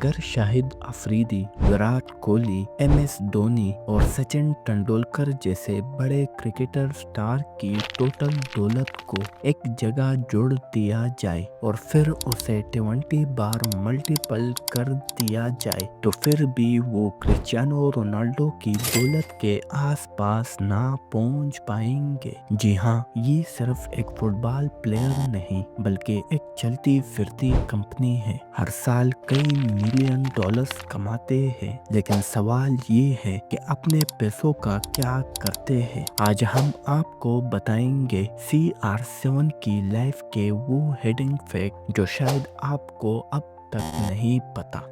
अगर शाहिद अफरीदी, विराट कोहली, MS धोनी और सचिन तेंदुलकर जैसे बड़े क्रिकेटर स्टार की टोटल दौलत को एक जगह जोड़ दिया जाए और फिर उसे 20 बार मल्टीपल कर दिया जाए तो फिर भी वो क्रिस्टियानो रोनाल्डो की दौलत के आसपास ना पहुंच पाएंगे। जी हाँ, ये सिर्फ एक फुटबॉल प्लेयर नहीं बल्कि एक चलती फिरती कंपनी है। हर साल कई मिलियन डॉलर्स कमाते हैं, लेकिन सवाल ये है कि अपने पैसों का क्या करते हैं। आज हम आपको बताएंगे CR7 की लाइफ के वो हिडन फैक्ट जो शायद आपको अब तक नहीं पता।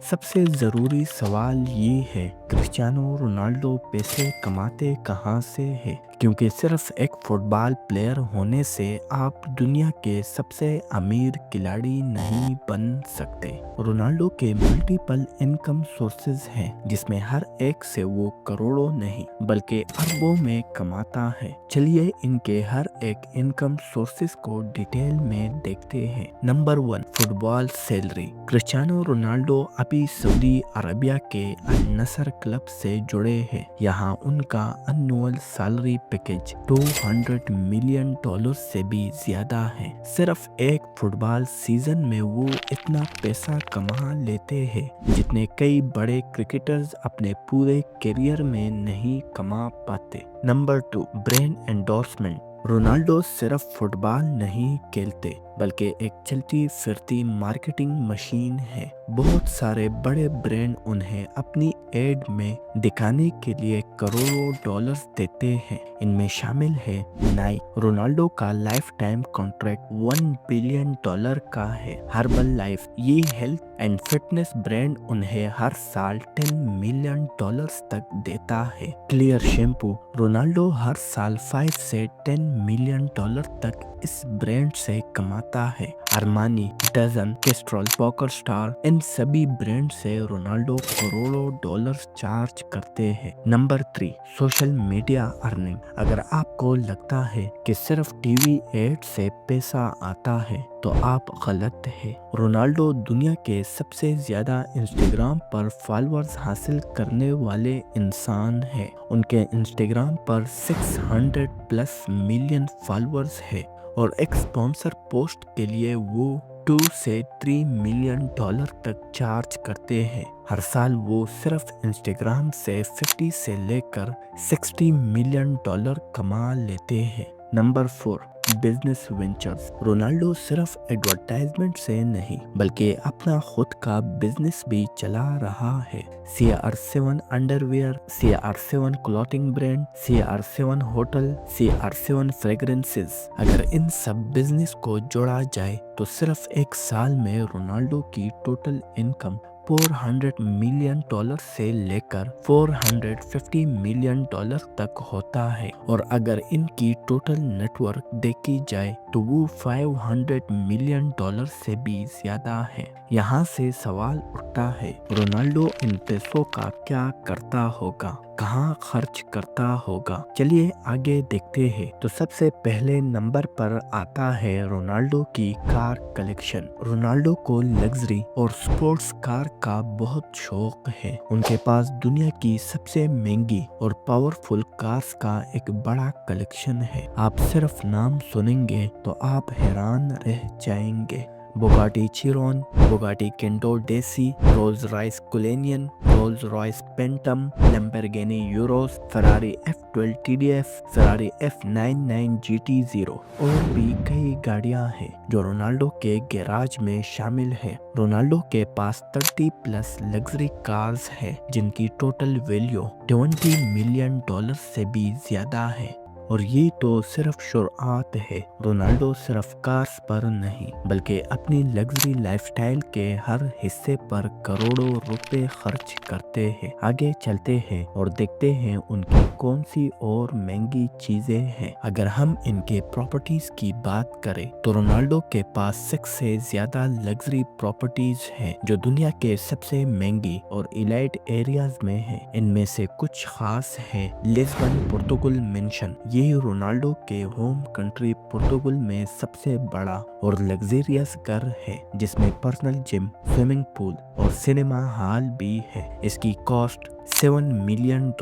सबसे ज़रूरी सवाल ये है, क्रिस्टियानो रोनाल्डो पैसे कमाते कहाँ से है? क्योंकि सिर्फ एक फुटबॉल प्लेयर होने से आप दुनिया के सबसे अमीर खिलाड़ी नहीं बन सकते। रोनाल्डो के मल्टीपल इनकम सोर्सेज हैं, जिसमें हर एक से वो करोड़ों नहीं बल्कि अरबों में कमाता है। चलिए इनके हर एक इनकम सोर्सेज को डिटेल में देखते हैं। Number 1, football salary. Cristiano Ronaldo अभी सऊदी अरबिया के अल नसर क्लब से जुड़े हैं। यहाँ उनका एनुअल सैलरी पैकेज $200 मिलियन से भी ज्यादा है। सिर्फ एक फुटबॉल सीजन में वो इतना पैसा कमा लेते हैं जितने कई बड़े क्रिकेटर्स अपने पूरे करियर में नहीं कमा पाते। Number 2, brand endorsement. रोनाल्डो सिर्फ फुटबॉल नहीं खेलते बल्कि एक चलती फिरती मार्केटिंग मशीन है। बहुत सारे बड़े ब्रांड उन्हें अपनी एड में दिखाने के लिए करोड़ों डॉलर्स देते हैं। इनमें शामिल है नाइक। रोनाल्डो का लाइफ टाइम कॉन्ट्रैक्ट $1 बिलियन का है। हर्बल लाइफ, ये हेल्थ एंड फिटनेस ब्रांड उन्हें हर साल $10 मिलियन तक देता है। क्लियर शैम्पू, रोनाल्डो हर साल 5 से $10 मिलियन तक इस ब्रांड से कमाता है। Armani, DAZN, Castrol, PokerStars, इन सभी ब्रांड से रोनाल्डो करोड़ों डॉलर्स चार्ज करते हैं। Number 3, social media earning. अगर आपको लगता है कि सिर्फ टीवी एड से पैसा आता है तो आप गलत है। रोनाल्डो दुनिया के सबसे ज्यादा इंस्टाग्राम पर फॉलोअर्स हासिल करने वाले इंसान है। उनके इंस्टाग्राम पर 600+ मिलियन फॉलोअर्स है और एक स्पॉन्सर पोस्ट के लिए वो 2 से 3 मिलियन तक चार्ज करते हैं। हर साल वो सिर्फ इंस्टाग्राम से 50 से लेकर 60 मिलियन कमा लेते हैं। Number 4, business ventures. रोनाल्डो सिर्फ एडवर्टाइजमेंट से नहीं बल्कि अपना खुद का बिजनेस भी चला रहा है। CR7 underwear, CR7 clothing brand, CR7 hotel, CR7 fragrances. अगर इन सब बिजनेस को जोड़ा जाए तो सिर्फ एक साल में रोनाल्डो की टोटल इनकम $400 मिलियन से लेकर $450 मिलियन तक होता है। और अगर इनकी टोटल नेटवर्क देखी जाए तो वो $500 मिलियन से भी ज्यादा है। यहाँ से सवाल उठता है, रोनाल्डो इन पैसों का क्या करता होगा, कहाँ खर्च करता होगा? चलिए आगे देखते हैं। तो सबसे पहले नंबर पर आता है रोनाल्डो की कार कलेक्शन। रोनाल्डो को लग्जरी और स्पोर्ट्स कार का बहुत शौक है। उनके पास दुनिया की सबसे महंगी और पावरफुल कार्स का एक बड़ा कलेक्शन है। आप सिर्फ नाम सुनेंगे तो आप हैरान रह जाएंगे। Bugatti Chiron, Bugatti Centodieci, Rolls Royce Cullinan, Rolls Royce Phantom, Lamborghini Urus, Ferrari F12 TDF, Ferrari F99 GT0 और भी कई गाड़ियां हैं जो रोनाल्डो के गैराज में शामिल है। रोनाल्डो के पास 30+ लग्जरी कार्स है जिनकी टोटल वैल्यू $20 मिलियन से भी ज्यादा है। और ये तो सिर्फ शुरुआत है। रोनाल्डो सिर्फ कार्स पर नहीं बल्कि अपनी लग्जरी लाइफस्टाइल के हर हिस्से पर करोड़ों रुपए खर्च करते हैं। आगे चलते हैं और देखते हैं उनकी कौन सी और महंगी चीजें हैं। अगर हम इनके प्रॉपर्टीज की बात करें तो रोनाल्डो के पास 6 से ज्यादा लग्जरी प्रॉपर्टीज हैं जो दुनिया के सबसे महंगी और इलाइट एरियाज में है। इनमें से कुछ खास है। लिस्बन पोर्टुगल मेंशन, ये रोनाल्डो के होम कंट्री पुर्तगाल में सबसे बड़ा और लग्जरियस घर है, जिसमें पर्सनल जिम, स्विमिंग पूल और सिनेमा हॉल भी है। इसकी कॉस्ट $7 मिलियन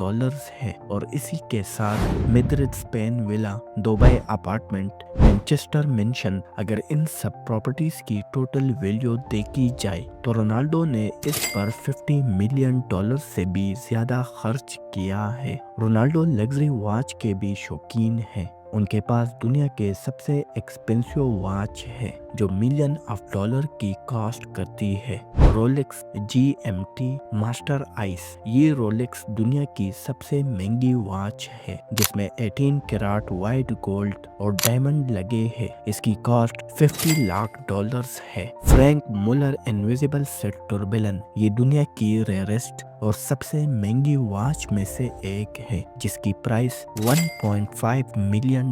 है और इसी के साथ Madrid Spain villa, Dubai apartment, Manchester mention, अगर इन सब प्रॉपर्टीज की टोटल वैल्यू देखी जाए तो रोनाल्डो ने इस पर $50 मिलियन से भी ज्यादा खर्च किया है। रोनाल्डो लग्जरी वॉच के भी शौकीन हैं। उनके पास दुनिया के सबसे एक्सपेंसिव वॉच है जो मिलियन ऑफ डॉलर की कॉस्ट करती है, रोलेक्स GMT मास्टर आइस। ये रोलेक्स दुनिया की सबसे महंगी वॉच है जिसमें 18 कैरेट वाइट गोल्ड और डायमंड लगे हैं। इसकी कॉस्ट $50 लाख है। फ्रैंक मुलर इनविजिबल सेट टर्बुलेंट ये दुनिया की रेयरेस्ट और सबसे महंगी वॉच में से एक है जिसकी प्राइस $1.5 मिलियन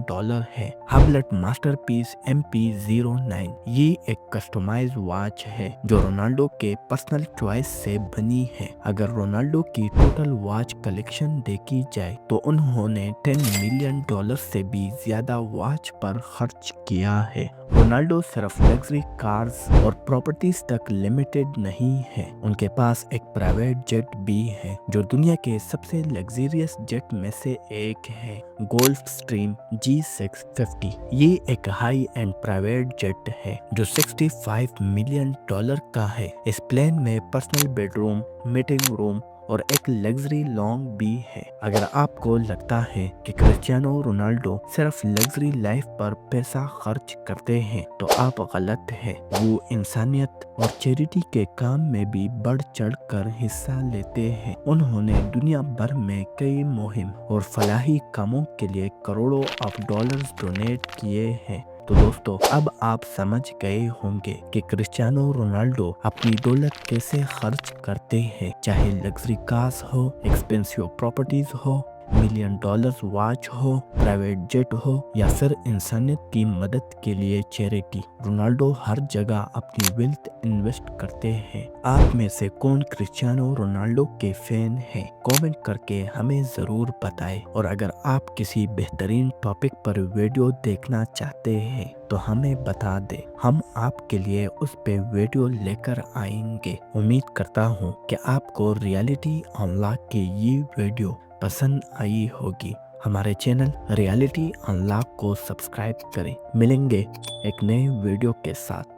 है। हबलट मास्टरपीस MP09 ये एक कस्टमाइज वॉच है जो रोनाल्डो के पर्सनल चॉइस से बनी है। अगर रोनाल्डो की टोटल वॉच कलेक्शन देखी जाए तो उन्होंने $10 मिलियन से भी ज्यादा वॉच पर खर्च किया है। रोनाल्डो सिर्फ लग्जरी कार्स और प्रॉपर्टीज तक लिमिटेड नहीं है, उनके पास एक प्राइवेट जेट भी है जो दुनिया के सबसे लग्जरियस जेट में से एक है, गोल्फ स्ट्रीम G650। ये एक हाई एंड प्राइवेट जेट है जो $65 मिलियन का है। इस प्लेन में पर्सनल बेडरूम, मीटिंग रूम और एक लग्जरी लॉन्ग भी है। अगर आपको लगता है कि क्रिस्टियानो रोनाल्डो सिर्फ लग्जरी लाइफ पर पैसा खर्च करते हैं तो आप गलत हैं। वो इंसानियत और चैरिटी के काम में भी बढ़ चढ़ कर हिस्सा लेते हैं। उन्होंने दुनिया भर में कई मुहिम और फलाही कामों के लिए करोड़ों ऑफ डॉलर्स डोनेट किए हैं। तो दोस्तों, अब आप समझ गए होंगे कि क्रिस्टियानो रोनाल्डो अपनी दौलत कैसे खर्च करते हैं, चाहे लग्जरी कार्स हो, एक्सपेंसिव प्रॉपर्टीज हो, मिलियन डॉलर्स वॉच हो, प्राइवेट जेट हो या फिर इंसानियत की मदद के लिए चैरिटी। रोनाल्डो हर जगह अपनी वेल्थ इन्वेस्ट करते हैं। आप में से कौन क्रिस्टियानो रोनाल्डो के फैन हैं? कमेंट करके हमें जरूर बताएं। और अगर आप किसी बेहतरीन टॉपिक पर वीडियो देखना चाहते हैं तो हमें बता दें, हम आपके लिए उस पे वीडियो लेकर आएंगे। उम्मीद करता हूँ कि आपको रियलिटी अनलॉक की ये वीडियो पसंद आई होगी। हमारे चैनल रियलिटी अनलॉक को सब्सक्राइब करें। मिलेंगे एक नए वीडियो के साथ।